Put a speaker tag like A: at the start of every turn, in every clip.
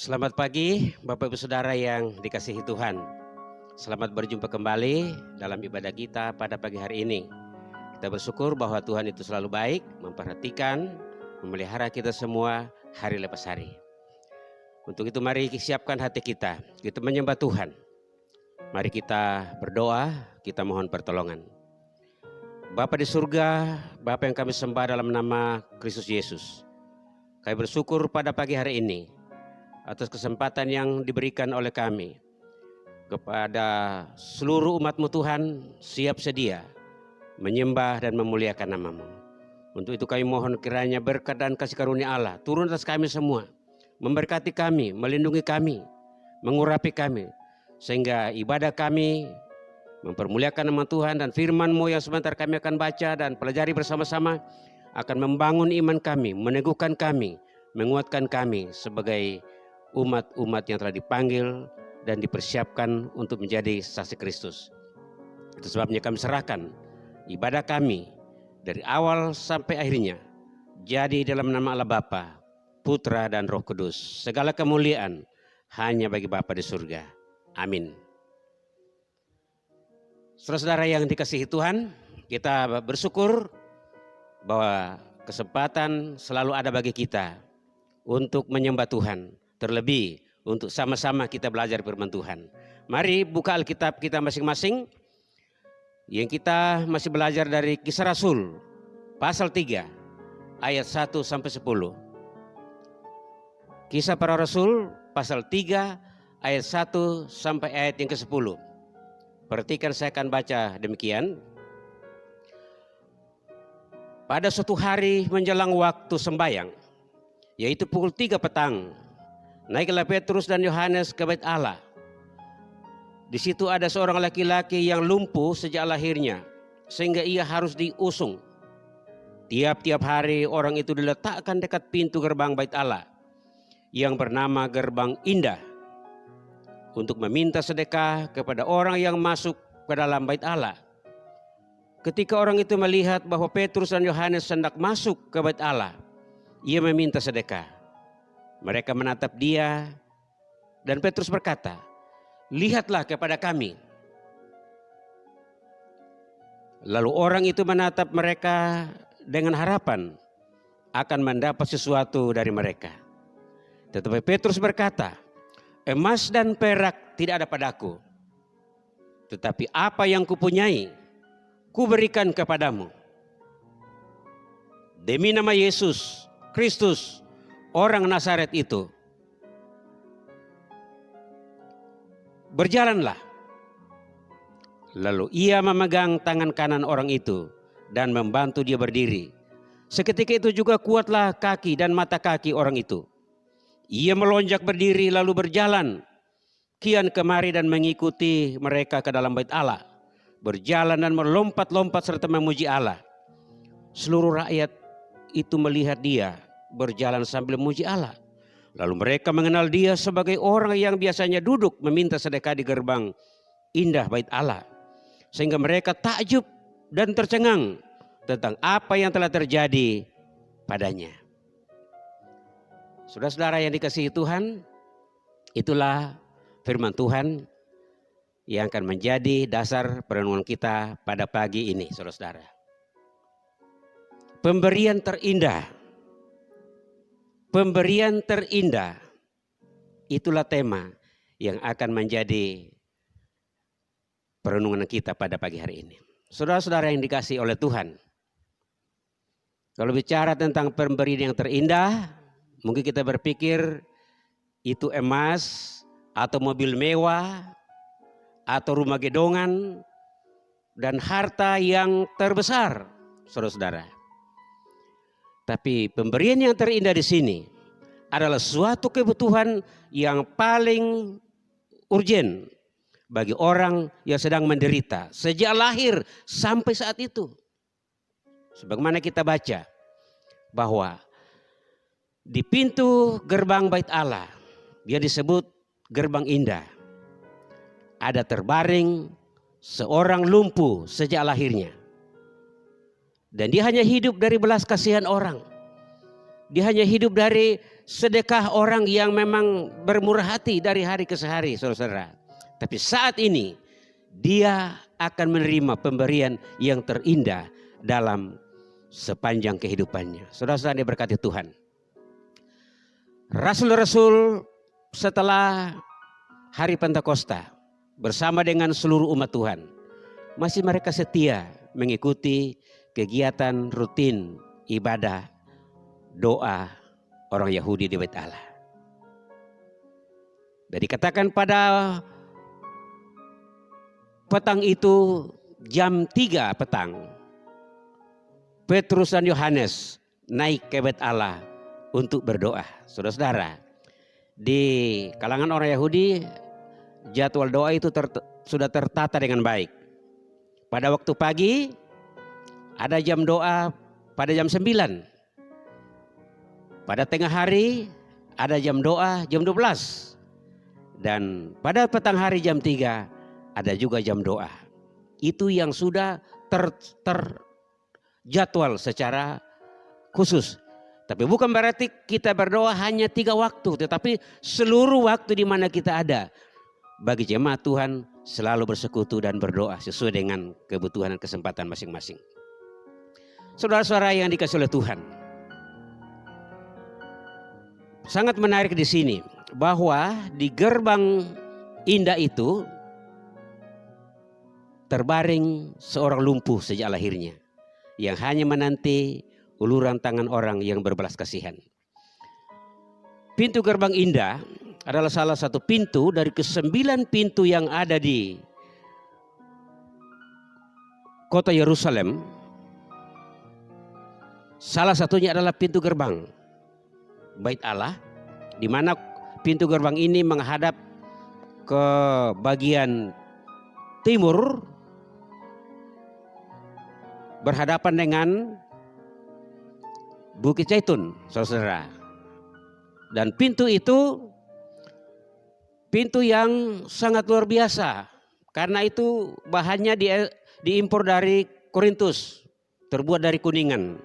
A: Selamat pagi Bapak Ibu Saudara yang dikasihi Tuhan. Selamat berjumpa kembali dalam ibadah kita pada pagi hari ini. Kita bersyukur bahwa Tuhan itu selalu baik, memperhatikan, memelihara kita semua hari lepas hari. Untuk itu mari siapkan hati kita menyembah Tuhan. Mari kita berdoa, kita mohon pertolongan. Bapa di surga, Bapa yang kami sembah dalam nama Kristus Yesus. Kami bersyukur pada pagi hari ini atas kesempatan yang diberikan oleh kami kepada seluruh umat-Mu Tuhan siap sedia menyembah dan memuliakan nama-Mu. Untuk itu kami mohon kiranya berkat dan kasih karunia Allah turun atas kami semua, memberkati kami, melindungi kami, mengurapi kami, sehingga ibadah kami mempermuliakan nama Tuhan dan firman-Mu yang sebentar kami akan baca dan pelajari bersama-sama akan membangun iman kami, meneguhkan kami, menguatkan kami sebagai umat-umat yang telah dipanggil dan dipersiapkan untuk menjadi saksi Kristus. Itu sebabnya kami serahkan ibadah kami dari awal sampai akhirnya jadi dalam nama Allah Bapa, Putra dan Roh Kudus. Segala kemuliaan hanya bagi Bapa di surga. Amin. Saudara-saudara yang dikasihi Tuhan, kita bersyukur bahwa kesempatan selalu ada bagi kita untuk menyembah Tuhan. Terlebih untuk sama-sama kita belajar firman Tuhan. Mari buka Alkitab kita masing-masing. Yang kita masih belajar dari Kisah Rasul pasal 3 ayat 1 sampai 10. Kisah Para Rasul pasal 3 ayat 1 sampai ayat yang ke-10. Perhatikan, saya akan baca demikian. Pada suatu hari menjelang waktu sembahyang, yaitu pukul 3 petang, naiklah Petrus dan Yohanes ke bait Allah. Di situ ada seorang laki-laki yang lumpuh sejak lahirnya, sehingga ia harus diusung. Tiap-tiap hari orang itu diletakkan dekat pintu gerbang bait Allah, yang bernama Gerbang Indah, untuk meminta sedekah kepada orang yang masuk ke dalam bait Allah. Ketika orang itu melihat bahwa Petrus dan Yohanes hendak masuk ke bait Allah, ia meminta sedekah. Mereka menatap dia dan Petrus berkata, "Lihatlah kepada kami." Lalu orang itu menatap mereka dengan harapan akan mendapat sesuatu dari mereka. Tetapi Petrus berkata, "Emas dan perak tidak ada padaku, tetapi apa yang kupunyai, kuberikan kepadamu. Demi nama Yesus Kristus, orang Nazaret itu, berjalanlah." Lalu ia memegang tangan kanan orang itu dan membantu dia berdiri. Seketika itu juga kuatlah kaki dan mata kaki orang itu. Ia melonjak berdiri lalu berjalan kian kemari dan mengikuti mereka ke dalam bait Allah, berjalan dan melompat-lompat serta memuji Allah. Seluruh rakyat itu melihat dia berjalan sambil memuji Allah. Lalu mereka mengenal dia sebagai orang yang biasanya duduk meminta sedekah di gerbang indah bait Allah. Sehingga mereka takjub dan tercengang tentang apa yang telah terjadi padanya. Saudara-saudara yang dikasihi Tuhan, itulah firman Tuhan yang akan menjadi dasar perenungan kita pada pagi ini, saudara-saudara. Pemberian terindah. Pemberian terindah, itulah tema yang akan menjadi perenungan kita pada pagi hari ini. Saudara-saudara yang dikasihi oleh Tuhan, kalau bicara tentang pemberian yang terindah, mungkin kita berpikir itu emas atau mobil mewah atau rumah gedongan dan harta yang terbesar, saudara-saudara. Tapi pemberian yang terindah di sini adalah suatu kebutuhan yang paling urgen bagi orang yang sedang menderita sejak lahir sampai saat itu. Sebagaimana kita baca bahwa di pintu gerbang bait Allah, dia disebut Gerbang Indah, ada terbaring seorang lumpuh sejak lahirnya. Dan dia hanya hidup dari belas kasihan orang. Dia hanya hidup dari sedekah orang yang memang bermurah hati dari hari ke hari, saudara-saudara. Tapi saat ini dia akan menerima pemberian yang terindah dalam sepanjang kehidupannya. Saudara-saudara yang diberkati Tuhan. Rasul-rasul setelah hari Pentakosta bersama dengan seluruh umat Tuhan, masih mereka setia mengikuti kegiatan rutin ibadah doa orang Yahudi di Bait Allah. Dan dikatakan pada petang itu jam 3 petang, Petrus dan Yohanes naik ke Bait Allah untuk berdoa. Saudara-saudara, di kalangan orang Yahudi jadwal doa itu sudah tertata dengan baik. Pada waktu pagi ada jam doa pada jam 9. Pada tengah hari ada jam doa jam 12. Dan pada petang hari jam 3 ada juga jam doa. Itu yang sudah terjadwal secara khusus. Tapi bukan berarti kita berdoa hanya 3 waktu, tetapi seluruh waktu di mana kita ada. Bagi jemaat Tuhan selalu bersekutu dan berdoa sesuai dengan kebutuhan dan kesempatan masing-masing. Saudara-saudara yang dikasihi oleh Tuhan, sangat menarik di sini bahwa di gerbang indah itu terbaring seorang lumpuh sejak lahirnya yang hanya menanti uluran tangan orang yang berbelas kasihan. Pintu gerbang indah adalah salah satu pintu dari ke-9 pintu yang ada di kota Yerusalem. Salah satunya adalah pintu gerbang Bait Allah, di mana pintu gerbang ini menghadap ke bagian timur berhadapan dengan Bukit Zaitun, saudara. Dan pintu itu pintu yang sangat luar biasa, karena itu bahannya diimpor dari Korintus, terbuat dari kuningan.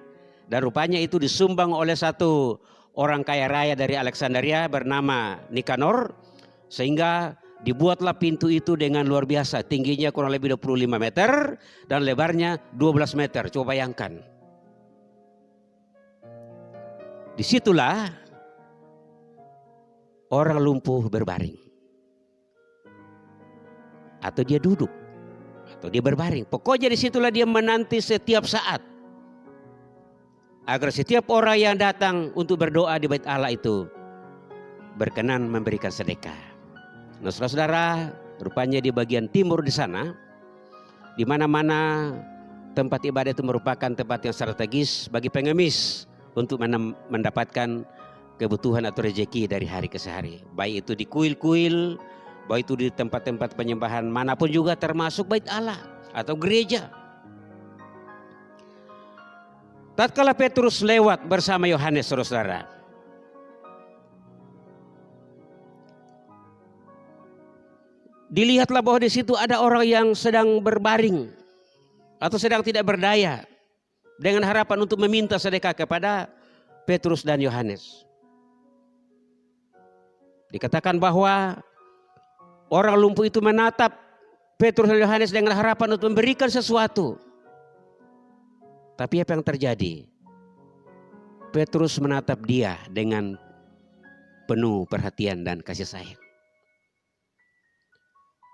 A: Dan rupanya itu disumbang oleh satu orang kaya raya dari Alexandria bernama Nikanor, sehingga dibuatlah pintu itu dengan luar biasa. Tingginya kurang lebih 25 meter dan lebarnya 12 meter. Coba bayangkan. Disitulah orang lumpuh berbaring. Atau dia duduk. Atau dia berbaring. Pokoknya disitulah dia menanti setiap saat. Agar setiap orang yang datang untuk berdoa di Bait Allah itu berkenan memberikan sedekah. Nah, saudara-saudara, rupanya di bagian timur di sana, di mana-mana tempat ibadah itu merupakan tempat yang strategis bagi pengemis untuk mendapatkan kebutuhan atau rezeki dari hari ke hari. Baik itu di kuil-kuil, baik itu di tempat-tempat penyembahan manapun juga, termasuk Bait Allah atau gereja. Tatkala Petrus lewat bersama Yohanes, saudara-saudara, dilihatlah bahwa di situ ada orang yang sedang berbaring atau sedang tidak berdaya, dengan harapan untuk meminta sedekah kepada Petrus dan Yohanes. Dikatakan bahwa orang lumpuh itu menatap Petrus dan Yohanes dengan harapan untuk memberikan sesuatu. Tapi apa yang terjadi? Petrus menatap dia dengan penuh perhatian dan kasih sayang.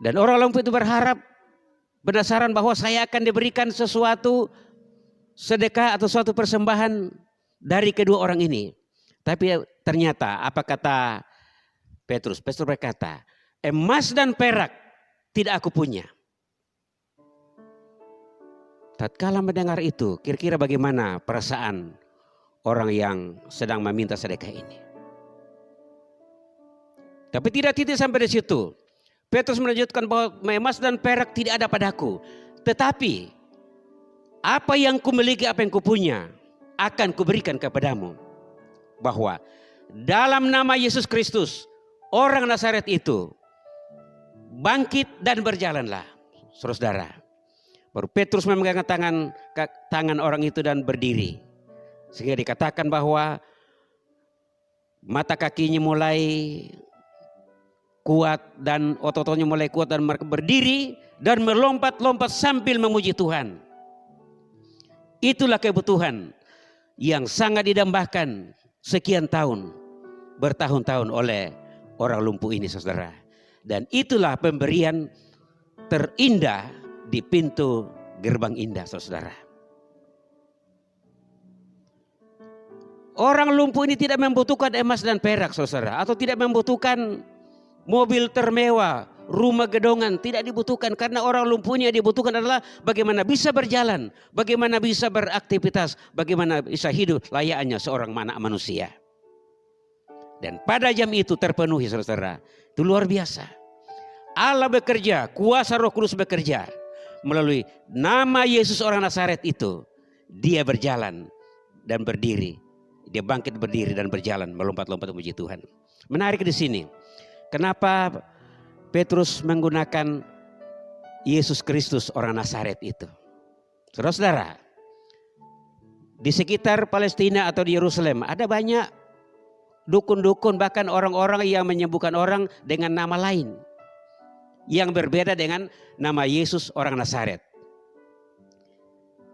A: Dan orang lumpuh itu berharap, penasaran bahwa saya akan diberikan sesuatu sedekah atau suatu persembahan dari kedua orang ini. Tapi ternyata apa kata Petrus? Petrus berkata, emas dan perak tidak aku punya. Tatkala mendengar itu, kira-kira bagaimana perasaan orang yang sedang meminta sedekah ini? Tapi tidak titik sampai di situ. Petrus melanjutkan bahwa emas dan perak tidak ada padaku, tetapi apa yang kumiliki, apa yang kupunya akan kuberikan kepadamu. Bahwa dalam nama Yesus Kristus, orang Nazaret itu bangkit dan berjalanlah. Saudara-saudara, baru Petrus memegang tangan orang itu dan berdiri. Sehingga dikatakan bahwa Mata kakinya mulai kuat dan otot-ototnya mulai kuat dan mereka berdiri dan melompat-lompat sambil memuji Tuhan. Itulah kebutuhan yang sangat didambakan sekian tahun, bertahun-tahun oleh orang lumpuh ini, saudara. Dan itulah pemberian terindah di pintu gerbang indah, saudara. Orang lumpuh ini tidak membutuhkan emas dan perak, saudara, atau tidak membutuhkan mobil termewah, rumah gedongan, tidak dibutuhkan. Karena orang lumpuh ini yang dibutuhkan adalah bagaimana bisa berjalan, bagaimana bisa beraktivitas, bagaimana bisa hidup layaknya seorang anak manusia. Dan pada jam itu terpenuhi, saudara. Itu luar biasa. Allah bekerja, kuasa Roh Kudus bekerja melalui nama Yesus orang Nazaret itu. Dia berjalan dan berdiri. Dia bangkit berdiri dan berjalan melompat-lompat memuji Tuhan. Menarik di sini. Kenapa Petrus menggunakan Yesus Kristus orang Nazaret itu? Saudara-saudara, di sekitar Palestina atau di Yerusalem ada banyak dukun-dukun, bahkan orang-orang yang menyembuhkan orang dengan nama lain yang berbeda dengan nama Yesus orang Nazaret.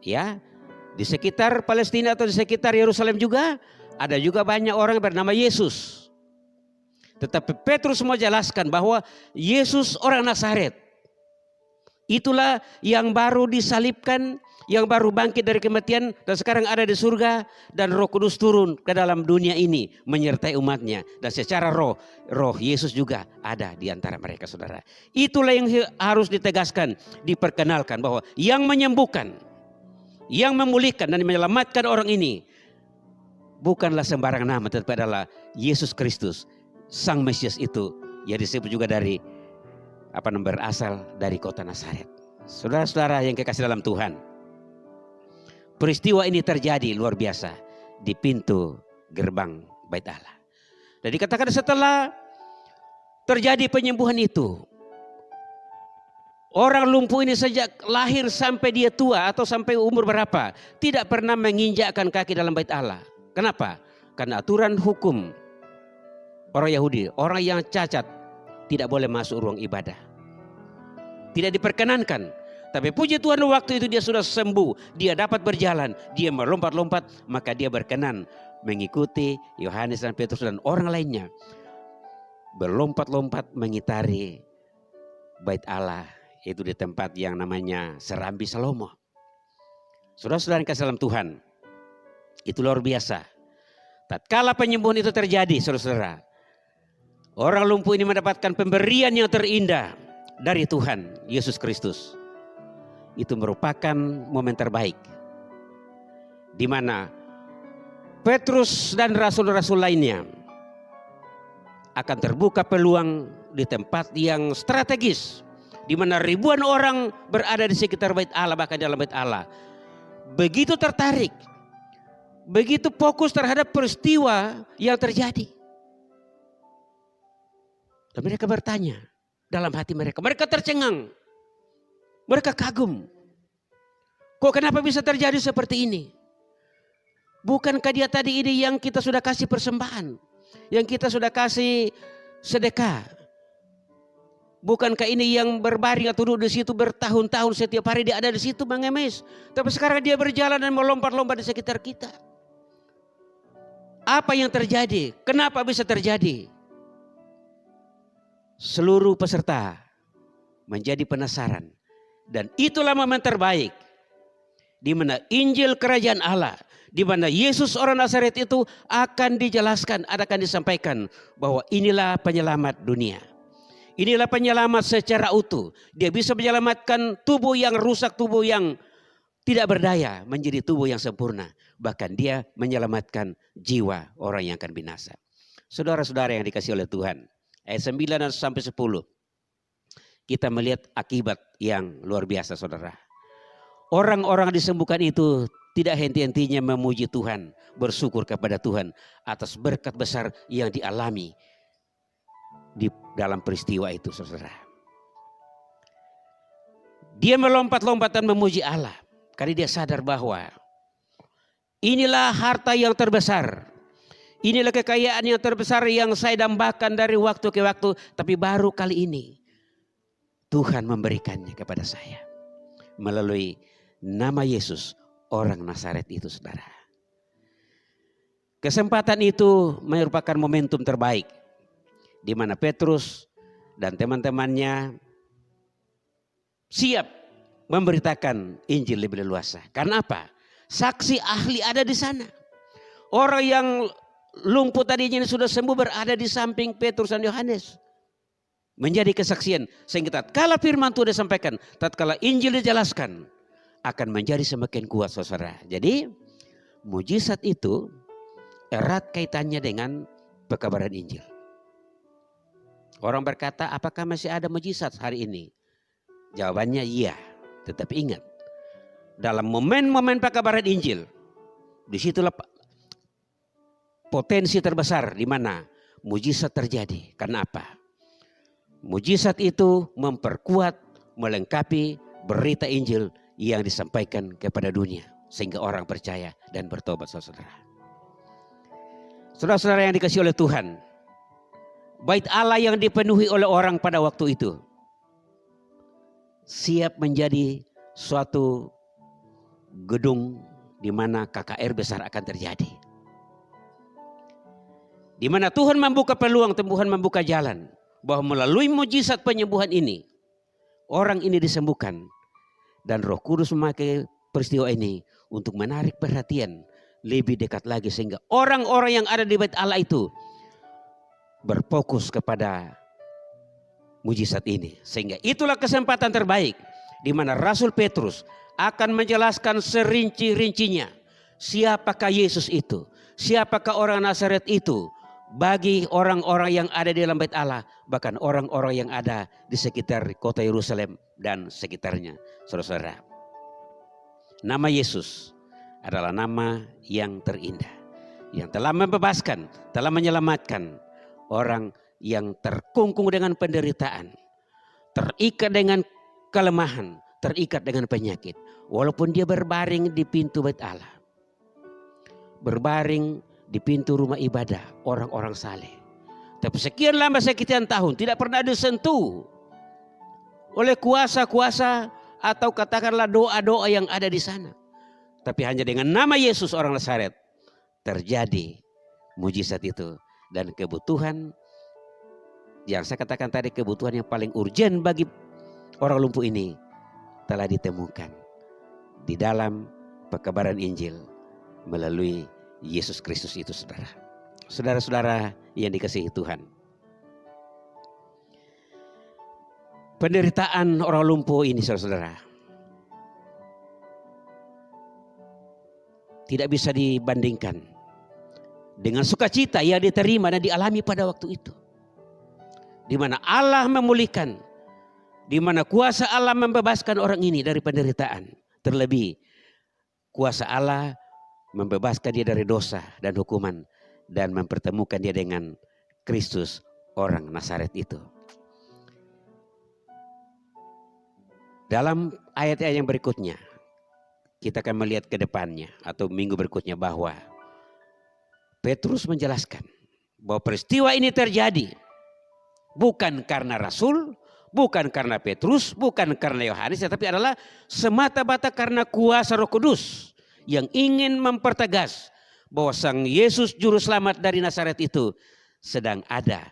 A: Ya, di sekitar Palestina atau di sekitar Yerusalem juga ada juga banyak orang yang bernama Yesus. Tetapi Petrus mau jelaskan bahwa Yesus orang Nazaret itulah yang baru disalibkan, yang baru bangkit dari kematian dan sekarang ada di surga, dan Roh Kudus turun ke dalam dunia ini menyertai umatnya, dan secara roh Yesus juga ada di antara mereka, saudara. Itulah yang harus ditegaskan, diperkenalkan bahwa yang menyembuhkan, yang memulihkan dan menyelamatkan orang ini bukanlah sembarang nama, tetapi adalah Yesus Kristus, Sang Mesias itu, yang disebut juga dari berasal dari kota Nazaret. Saudara-saudara yang kekasih dalam Tuhan, peristiwa ini terjadi luar biasa di pintu gerbang Bait Allah. Dan dikatakan setelah terjadi penyembuhan itu, orang lumpuh ini sejak lahir sampai dia tua atau sampai umur berapa tidak pernah menginjakkan kaki dalam Bait Allah. Kenapa? Karena aturan hukum orang Yahudi, orang yang cacat tidak boleh masuk ruang ibadah. Tidak diperkenankan. Tapi puji Tuhan, waktu itu dia sudah sembuh, dia dapat berjalan, dia melompat-lompat, maka dia berkenan mengikuti Yohanes dan Petrus dan orang lainnya berlompat-lompat mengitari Bait Allah, itu di tempat yang namanya Serambi Salomo. Saudara-saudara yang kasih dalam Tuhan, itu luar biasa. Tatkala penyembuhan itu terjadi, saudara-saudara, orang lumpuh ini mendapatkan pemberian yang terindah dari Tuhan Yesus Kristus. Itu merupakan momen terbaik di mana Petrus dan rasul-rasul lainnya akan terbuka peluang di tempat yang strategis, di mana ribuan orang berada di sekitar Bait Allah, bahkan di dalam Bait Allah. Begitu tertarik, begitu fokus terhadap peristiwa yang terjadi. Dan mereka bertanya dalam hati mereka, mereka tercengang, mereka kagum. Kok kenapa bisa terjadi seperti ini? Bukankah dia tadi ini yang kita sudah kasih persembahan, yang kita sudah kasih sedekah? Bukankah ini yang berbaring atau duduk di situ bertahun-tahun, setiap hari dia ada di situ mengemis? Tapi sekarang dia berjalan dan melompat-lompat di sekitar kita. Apa yang terjadi? Kenapa bisa terjadi? Seluruh peserta menjadi penasaran, dan itulah momen terbaik di mana Injil Kerajaan Allah, di mana Yesus orang Nazaret itu akan dijelaskan, akan disampaikan bahwa inilah penyelamat dunia. Inilah penyelamat secara utuh. Dia bisa menyelamatkan tubuh yang rusak, tubuh yang tidak berdaya menjadi tubuh yang sempurna. Bahkan dia menyelamatkan jiwa orang yang akan binasa. Saudara-saudara yang dikasihi oleh Tuhan, ayat 9 sampai 10. Kita melihat akibat yang luar biasa, saudara. Orang-orang disembuhkan itu tidak henti-hentinya memuji Tuhan, bersyukur kepada Tuhan atas berkat besar yang dialami di dalam peristiwa itu, saudara. Dia melompat-lompat dan memuji Allah karena dia sadar bahwa inilah harta yang terbesar, Inilah kekayaan yang terbesar yang saya dambakan dari waktu ke waktu. Tapi baru kali ini Tuhan memberikannya kepada saya. Melalui nama Yesus orang Nazaret itu, saudara. Kesempatan itu merupakan momentum terbaik. Di mana Petrus dan teman-temannya siap memberitakan Injil lebih leluasa. Karena apa? Saksi ahli ada di sana. Orang yang lumpuh tadinya sudah sembuh berada di samping Petrus dan Yohanes. Menjadi kesaksian. Sehingga tatkala firman Tuhan disampaikan, tatkala Injil dijelaskan, akan menjadi semakin kuat, saudara. Jadi mujizat itu erat kaitannya dengan pekabaran Injil. Orang berkata, apakah masih ada mujizat hari ini? Jawabannya iya. Tetapi ingat, dalam momen-momen pekabaran Injil, disitulah potensi terbesar di mana mujizat terjadi. Karena apa? Mujizat itu memperkuat, melengkapi berita Injil yang disampaikan kepada dunia. Sehingga orang percaya dan bertobat, saudara. Saudara-saudara yang dikasihi oleh Tuhan, Bait Allah yang dipenuhi oleh orang pada waktu itu siap menjadi suatu gedung di mana KKR besar akan terjadi. Di mana Tuhan membuka peluang, Tuhan membuka jalan. Bahwa melalui mujizat penyembuhan ini, orang ini disembuhkan. Dan Roh Kudus memakai peristiwa ini untuk menarik perhatian lebih dekat lagi. Sehingga orang-orang yang ada di Bait Allah itu berfokus kepada mujizat ini. Sehingga itulah kesempatan terbaik. Di mana Rasul Petrus akan menjelaskan serinci-rincinya. Siapakah Yesus itu? Siapakah orang Nazaret itu? Bagi orang-orang yang ada di dalam Bait Allah, bahkan orang-orang yang ada di sekitar kota Yerusalem dan sekitarnya, saudara-saudara. Nama Yesus adalah nama yang terindah, yang telah membebaskan, telah menyelamatkan orang yang terkungkung dengan penderitaan, terikat dengan kelemahan, terikat dengan penyakit. Walaupun dia berbaring di pintu Bait Allah, berbaring di pintu rumah ibadah orang-orang saleh. Tapi sekian lama, sekian tahun tidak pernah disentuh oleh kuasa-kuasa atau katakanlah doa-doa yang ada di sana. Tapi hanya dengan nama Yesus orang Nazaret terjadi mujizat itu. Dan kebutuhan yang saya katakan tadi, kebutuhan yang paling urgen bagi orang lumpuh ini telah ditemukan di dalam pekabaran Injil melalui Yesus Kristus itu, saudara. Saudara-saudara yang dikasihi Tuhan. Penderitaan orang lumpuh ini, saudara-saudara, tidak bisa dibandingkan dengan sukacita yang diterima dan dialami pada waktu itu. Di mana Allah memulihkan, di mana kuasa Allah membebaskan orang ini dari penderitaan. Terlebih kuasa Allah membebaskan dia dari dosa dan hukuman dan mempertemukan dia dengan Kristus orang Nazaret itu. Dalam ayat-ayat yang berikutnya kita akan melihat ke depannya atau minggu berikutnya bahwa Petrus menjelaskan bahwa peristiwa ini terjadi bukan karena Rasul, bukan karena Petrus, bukan karena Yohanes, tetapi adalah semata-mata karena kuasa Roh Kudus yang ingin mempertegas bahwa Sang Yesus Juru Selamat dari Nazaret itu sedang ada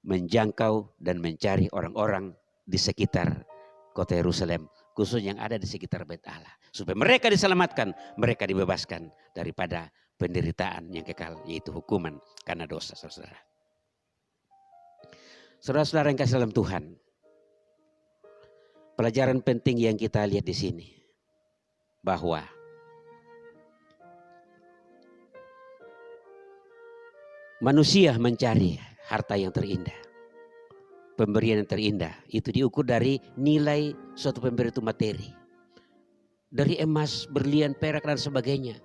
A: menjangkau dan mencari orang-orang di sekitar kota Yerusalem, khususnya yang ada di sekitar Bait Allah, supaya mereka diselamatkan, mereka dibebaskan daripada penderitaan yang kekal, yaitu hukuman karena dosa, saudara. Saudara-saudara yang kasih dalam Tuhan, pelajaran penting yang kita lihat di sini bahwa manusia mencari harta yang terindah, pemberian yang terindah. Itu diukur dari nilai suatu pemberian itu materi. Dari emas, berlian, perak dan sebagainya.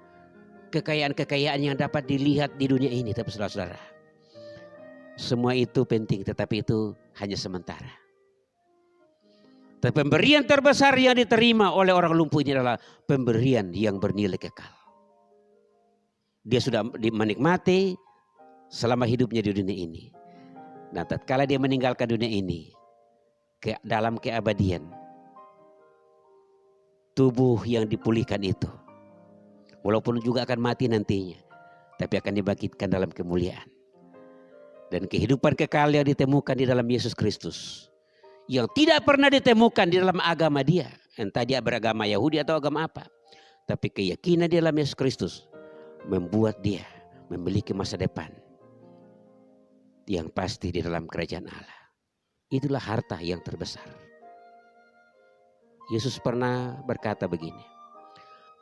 A: Kekayaan-kekayaan yang dapat dilihat di dunia ini. Tapi saudara-saudara, semua itu penting, tetapi itu hanya sementara. Tapi pemberian terbesar yang diterima oleh orang lumpuh ini adalah pemberian yang bernilai kekal. Dia sudah menikmati selama hidupnya di dunia ini. Nah, tatkala dia meninggalkan dunia ini dalam keabadian, tubuh yang dipulihkan itu, walaupun juga akan mati nantinya, tapi akan dibangkitkan dalam kemuliaan. Dan kehidupan kekal yang ditemukan di dalam Yesus Kristus, yang tidak pernah ditemukan di dalam agama dia, entah dia beragama Yahudi atau agama apa, tapi keyakinan di dalam Yesus Kristus membuat dia memiliki masa depan yang pasti di dalam kerajaan Allah. Itulah harta yang terbesar. Yesus pernah berkata begini,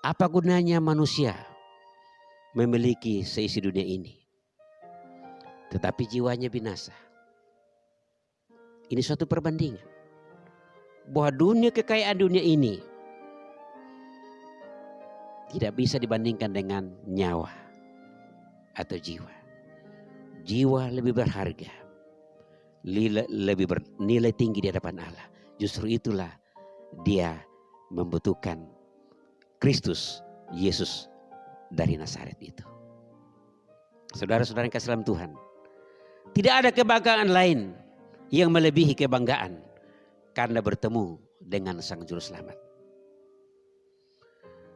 A: apa gunanya manusia memiliki seisi dunia ini, tetapi jiwanya binasa? Ini suatu perbandingan bahwa kekayaan dunia ini tidak bisa dibandingkan dengan nyawa atau jiwa. Jiwa lebih berharga, lebih bernilai tinggi di hadapan Allah. Justru itulah dia membutuhkan Kristus Yesus dari Nazaret itu. Saudara-saudara yang kasih dalam Tuhan, tidak ada kebanggaan lain yang melebihi kebanggaan karena bertemu dengan Sang Juru Selamat.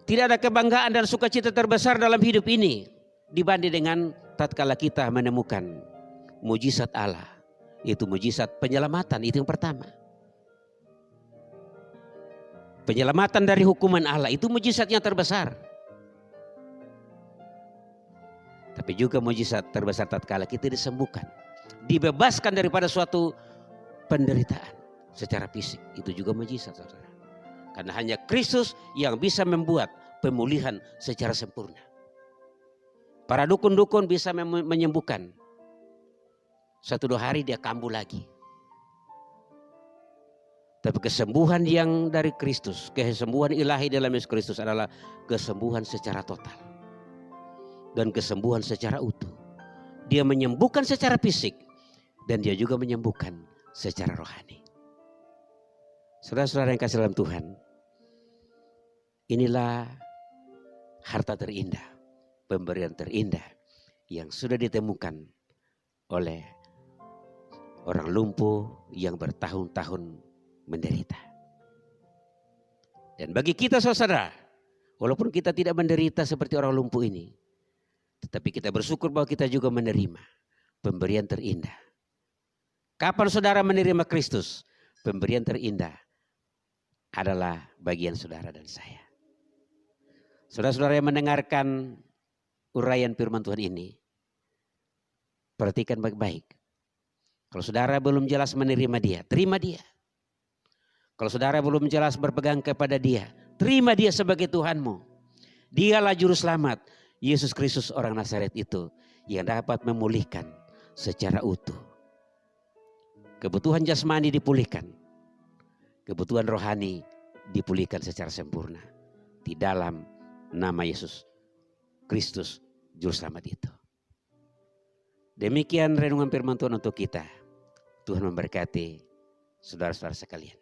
A: Tidak ada kebanggaan dan sukacita terbesar dalam hidup ini dibanding dengan tatkala kita menemukan mujizat Allah, itu mujizat penyelamatan. Itu yang pertama. Penyelamatan dari hukuman Allah itu mujizat yang terbesar. Tapi juga mujizat terbesar tatkala kita disembuhkan, dibebaskan daripada suatu penderitaan secara fisik. Itu juga mujizat, saudara. Karena hanya Kristus yang bisa membuat pemulihan secara sempurna. Para dukun-dukun bisa menyembuhkan. 1-2 hari dia kambuh lagi. Tapi kesembuhan yang dari Kristus, kesembuhan ilahi dalam Yesus Kristus adalah kesembuhan secara total. Dan kesembuhan secara utuh. Dia menyembuhkan secara fisik. Dan dia juga menyembuhkan secara rohani. Saudara-saudara yang kasih dalam Tuhan, inilah harta terindah, pemberian terindah yang sudah ditemukan oleh orang lumpuh yang bertahun-tahun menderita. Dan bagi kita saudara, walaupun kita tidak menderita seperti orang lumpuh ini, tetapi kita bersyukur bahwa kita juga menerima pemberian terindah. Kapan saudara menerima Kristus? Pemberian terindah adalah bagian saudara dan saya. Saudara-saudara yang mendengarkan uraian firman Tuhan ini, perhatikan baik-baik. Kalau saudara belum jelas menerima dia, terima dia. Kalau saudara belum jelas berpegang kepada dia, terima dia sebagai Tuhanmu. Dialah juru selamat, Yesus Kristus orang Nazaret itu, yang dapat memulihkan secara utuh. Kebutuhan jasmani dipulihkan, kebutuhan rohani dipulihkan secara sempurna di dalam nama Yesus Kristus juru selamat itu. Demikian renungan firman Tuhan untuk kita. Tuhan memberkati saudara-saudara sekalian.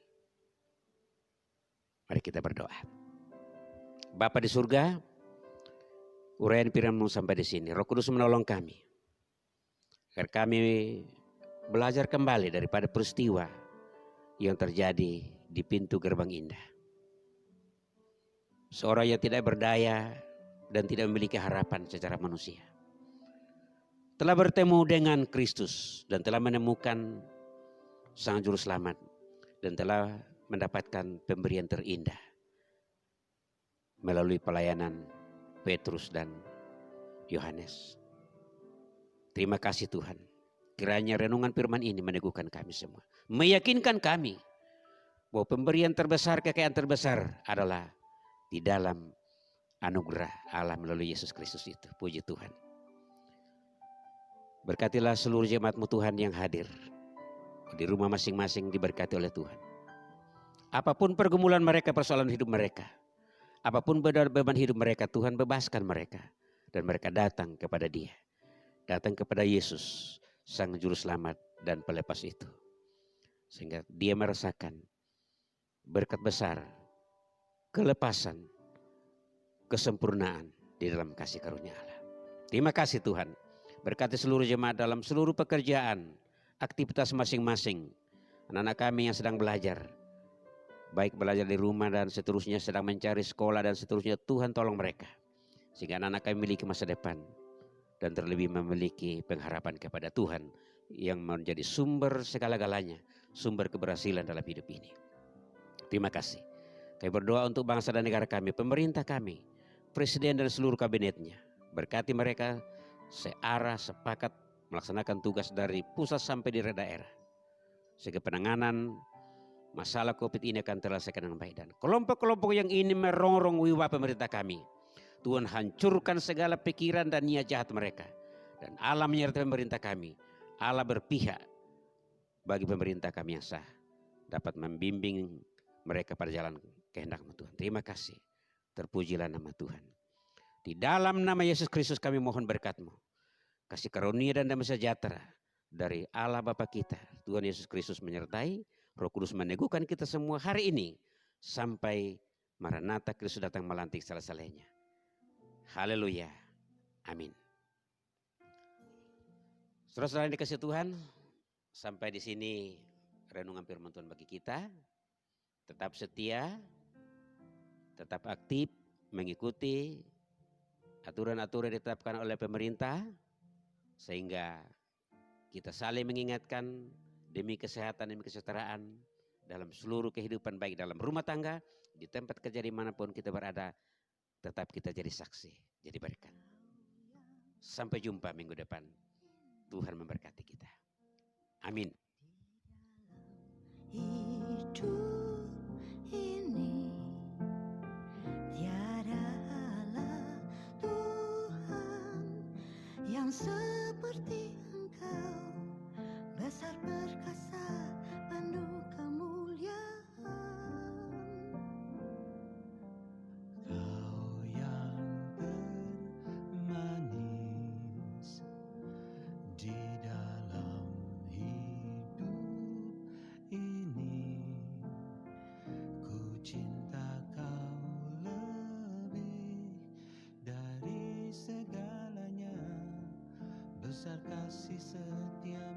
A: Mari kita berdoa. Bapa di surga, uraian firman-Mu sampai di sini. Roh Kudus menolong kami agar kami belajar kembali daripada peristiwa yang terjadi di pintu gerbang indah. Seorang yang tidak berdaya dan tidak memiliki harapan secara manusia telah bertemu dengan Kristus dan telah menemukan Sang Juru Selamat dan telah mendapatkan pemberian terindah melalui pelayanan Petrus dan Yohanes. Terima kasih Tuhan. Kiranya renungan firman ini meneguhkan kami semua, meyakinkan kami bahwa pemberian terbesar, kekayaan terbesar adalah di dalam anugerah Allah melalui Yesus Kristus itu. Puji Tuhan. Berkatilah seluruh jemaat-Mu Tuhan yang hadir di rumah masing-masing, diberkati oleh Tuhan. Apapun pergumulan mereka, persoalan hidup mereka, apapun beban hidup mereka, Tuhan bebaskan mereka. Dan mereka datang kepada Dia, datang kepada Yesus, Sang Juru Selamat dan Pelepas itu. Sehingga dia merasakan berkat besar, kelepasan, kesempurnaan di dalam kasih karunia Allah. Terima kasih Tuhan. Berkati seluruh jemaat dalam seluruh pekerjaan, aktivitas masing-masing. Anak-anak kami yang sedang belajar, baik belajar di rumah dan seterusnya, sedang mencari sekolah dan seterusnya, Tuhan tolong mereka. Sehingga anak-anak kami memiliki masa depan dan terlebih memiliki pengharapan kepada Tuhan yang menjadi sumber segala-galanya, sumber keberhasilan dalam hidup ini. Terima kasih. Kami berdoa untuk bangsa dan negara kami, pemerintah kami, presiden dan seluruh kabinetnya. Berkati mereka searah, sepakat melaksanakan tugas dari pusat sampai di daerah. Sehingga penanganan masalah COVID ini akan terselesaikan dengan baik. Dan kelompok-kelompok yang ini merongrong wibawa pemerintah kami, Tuhan hancurkan segala pikiran dan niat jahat mereka. Dan Allah menyertai pemerintah kami. Allah berpihak bagi pemerintah kami yang sah, dapat membimbing mereka pada jalan kehendak-Mu Tuhan. Terima kasih. Terpujilah nama Tuhan. Di dalam nama Yesus Kristus kami mohon berkat-Mu. Kasih karunia dan damai sejahtera dari Allah Bapa kita, Tuhan Yesus Kristus menyertai, Roh Kudus meneguhkan kita semua hari ini sampai Maranatha Kristus datang melantik selesainya. Haleluya. Amin. Saudara-saudara yang dikasihi Tuhan, sampai di sini renungan firman Tuhan bagi kita. Tetap setia, tetap aktif mengikuti aturan-aturan yang ditetapkan oleh pemerintah, sehingga kita saling mengingatkan demi kesehatan, demi kesejahteraan dalam seluruh kehidupan, baik dalam rumah tangga, di tempat kerja dimanapun kita berada, tetap kita jadi saksi, jadi berkat. Sampai jumpa minggu depan. Tuhan memberkati kita. Amin.
B: Hidup ini tiada Allah Tuhan yang seperti Engkau, besar perkasa penuh kemuliaan.
C: Kau yang termanis di dalam hidup ini, ku cinta kau lebih dari segalanya, besar kasih setia